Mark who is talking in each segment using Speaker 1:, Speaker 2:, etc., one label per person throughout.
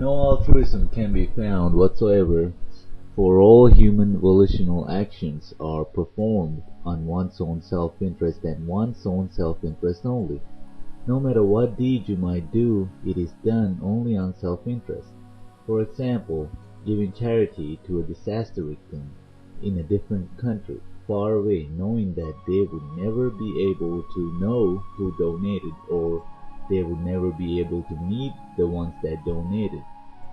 Speaker 1: No altruism can be found whatsoever, for all human volitional actions are performed on one's own self-interest and one's own self-interest only. No matter what deed you might do, it is done only on self-interest. For example, giving charity to a disaster victim in a different country, far away, knowing that they would never be able to know who donated, or they would never be able to meet the ones that donated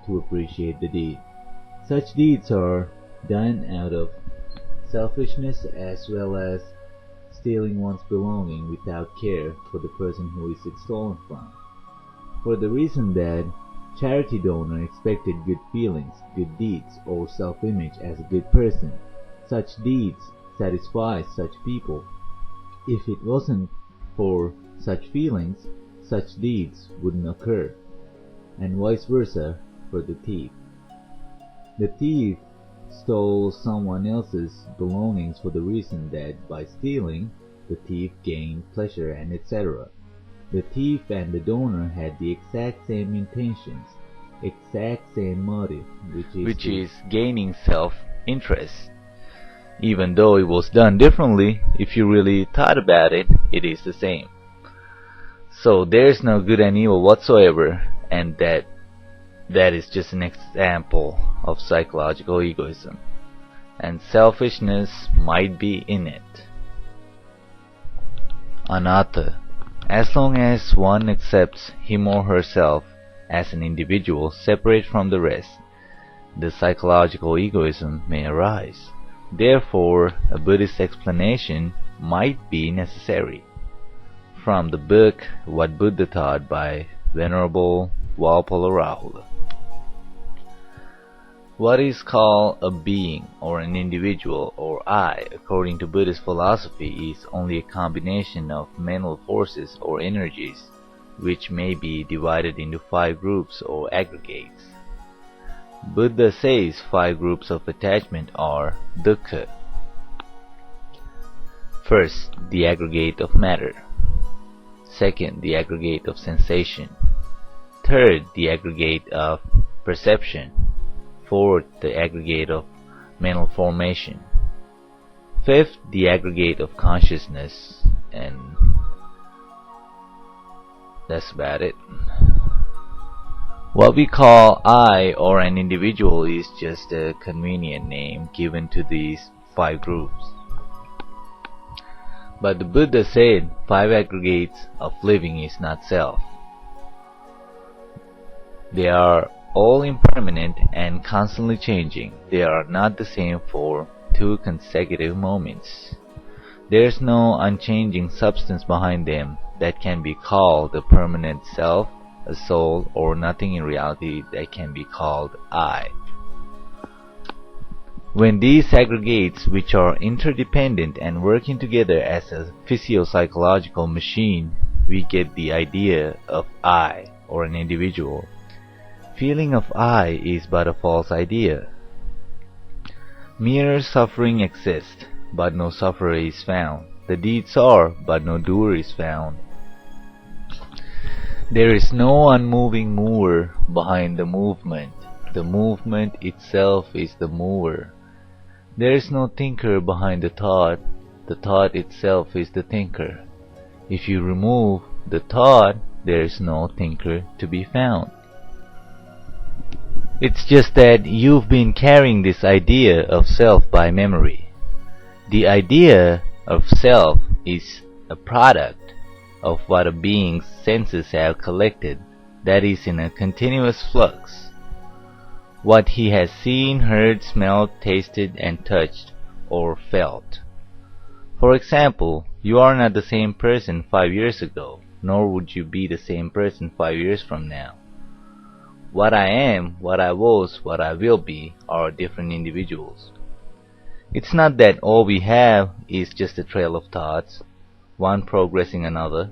Speaker 1: to appreciate the deed. Such deeds are done out of selfishness as well as stealing one's belonging without care for the person who is it stolen from. For the reason that charity donor expected good feelings, good deeds, or self-image as a good person, such deeds satisfy such people. If it wasn't for such feelings, such deeds wouldn't occur, and vice versa for the thief. The thief stole someone else's belongings for the reason that by stealing, the thief gained pleasure and etc. The thief and the donor had the exact same intentions, exact same motive, which is
Speaker 2: gaining self-interest. Even though it was done differently, if you really thought about it, it is the same. So there is no good and evil whatsoever, and that is just an example of psychological egoism, and selfishness might be in it. Anatta. As long as one accepts him or herself as an individual separate from the rest, the psychological egoism may arise. Therefore, a Buddhist explanation might be necessary. From the book What Buddha Taught by Venerable Valpalarahula. What is called a being or an individual or I, according to Buddhist philosophy, is only a combination of mental forces or energies, which may be divided into 5 groups or aggregates. Buddha says 5 groups of attachment are dukkha. First, the aggregate of matter. Second, the aggregate of sensation. Third, the aggregate of perception. Fourth, the aggregate of mental formation. Fifth, the aggregate of consciousness, and that's about it. What we call I or an individual is just a convenient name given to these 5 groups. But the Buddha said 5 aggregates of living is not self. They are all impermanent and constantly changing. They are not the same for 2 consecutive moments. There is no unchanging substance behind them that can be called a permanent self, a soul, or nothing in reality that can be called I. When these aggregates, which are interdependent and working together as a physio-psychological machine, we get the idea of I or an individual. Feeling of I is but a false idea. Mere suffering exists, but no sufferer is found. The deeds are, but no doer is found. There is no unmoving mover behind the movement. The movement itself is the mover. There is no thinker behind the thought. The thought itself is the thinker. If you remove the thought, there is no thinker to be found. It's just that you've been carrying this idea of self by memory. The idea of self is a product of what a being's senses have collected, that is in a continuous flux. What he has seen, heard, smelled, tasted, and touched, or felt. For example, you are not the same person 5 years ago, nor would you be the same person 5 years from now. What I am, what I was, what I will be are different individuals. It's not that all we have is just a trail of thoughts, one progressing another.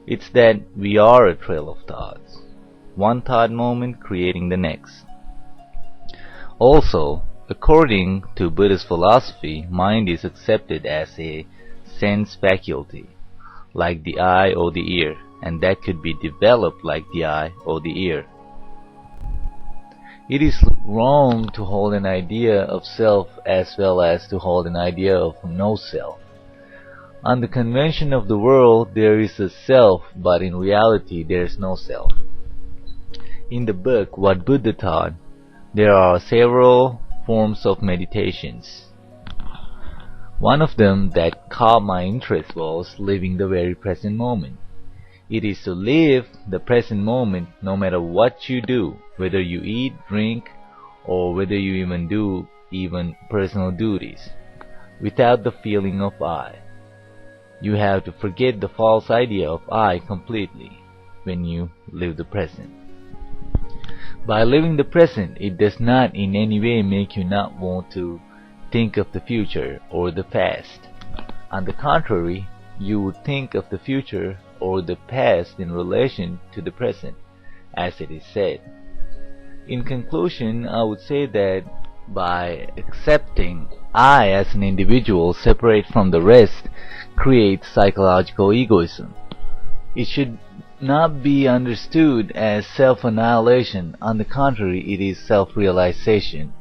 Speaker 2: It's that we are a trail of thoughts, one thought moment creating the next. Also, according to Buddhist philosophy, mind is accepted as a sense faculty, like the eye or the ear, and that could be developed like the eye or the ear. It is wrong to hold an idea of self as well as to hold an idea of no self. On the convention of the world, there is a self, but in reality there is no self. In the book What Buddha Taught, there are several forms of meditations. One of them that caught my interest was living the very present moment. It is to live the present moment no matter what you do, whether you eat, drink, or whether you even do personal duties, without the feeling of I. You have to forget the false idea of I completely when you live the present. By living the present, it does not in any way make you not want to think of the future or the past. On the contrary, you would think of the future or the past in relation to the present, as it is said. In conclusion, I would say that by accepting I as an individual separate from the rest creates psychological egoism. It should not be understood as self-annihilation. On the contrary, it is self-realization.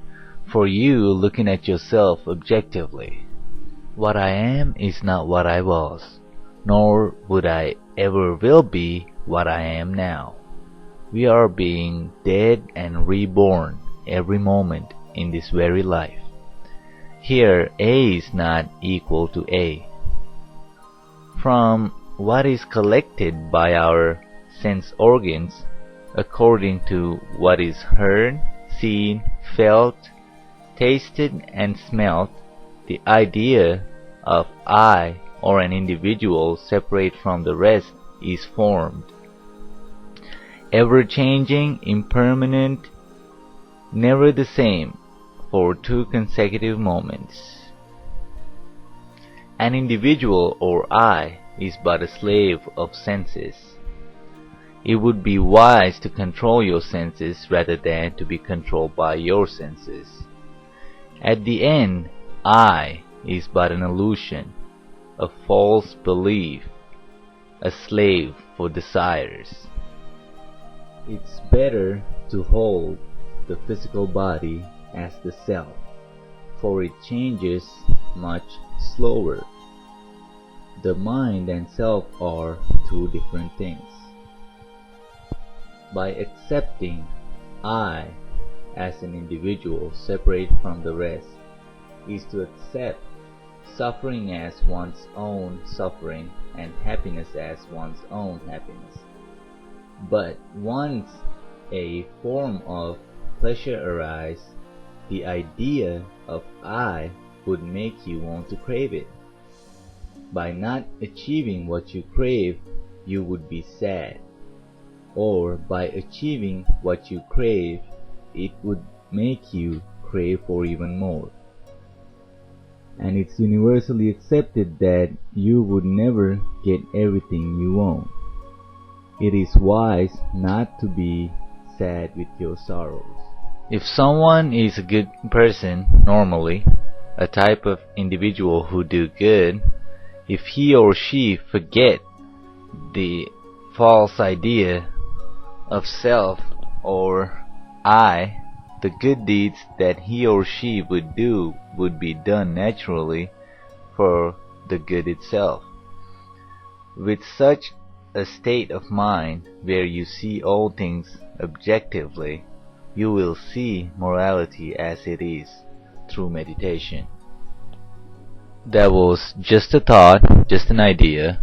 Speaker 2: For you looking at yourself objectively. What I am is not what I was, nor would I ever will be what I am now. We are being dead and reborn every moment in this very life. Here A is not equal to A. From what is collected by our sense organs, according to what is heard, seen, felt, tasted and smelt, the idea of I or an individual separate from the rest is formed. Ever-changing, impermanent, never the same for 2 consecutive moments. An individual or I is but a slave of senses. It would be wise to control your senses rather than to be controlled by your senses. At the end, I is but an illusion, a false belief, a slave for desires.
Speaker 1: It's better to hold the physical body as the self, for it changes much slower. The mind and self are 2 different things. By accepting I as an individual separate from the rest is to accept suffering as one's own suffering and happiness as one's own happiness. But once a form of pleasure arises, the idea of I would make you want to crave it. By not achieving what you crave, you would be sad. Or by achieving what you crave, it would make you crave for even more. And it's universally accepted that you would never get everything you want. It is wise not to be sad with your sorrows.
Speaker 2: If someone is a good person, normally, a type of individual who do good, if he or she forget the false idea of self or I, the good deeds that he or she would do would be done naturally for the good itself. With such a state of mind where you see all things objectively, you will see morality as it is through meditation. That was just a thought, just an idea.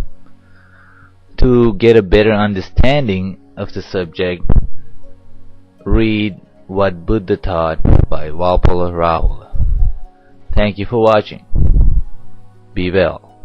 Speaker 2: To get a better understanding of the subject, read What Buddha Taught by Walpola Rahula. Thank you for watching. Be well.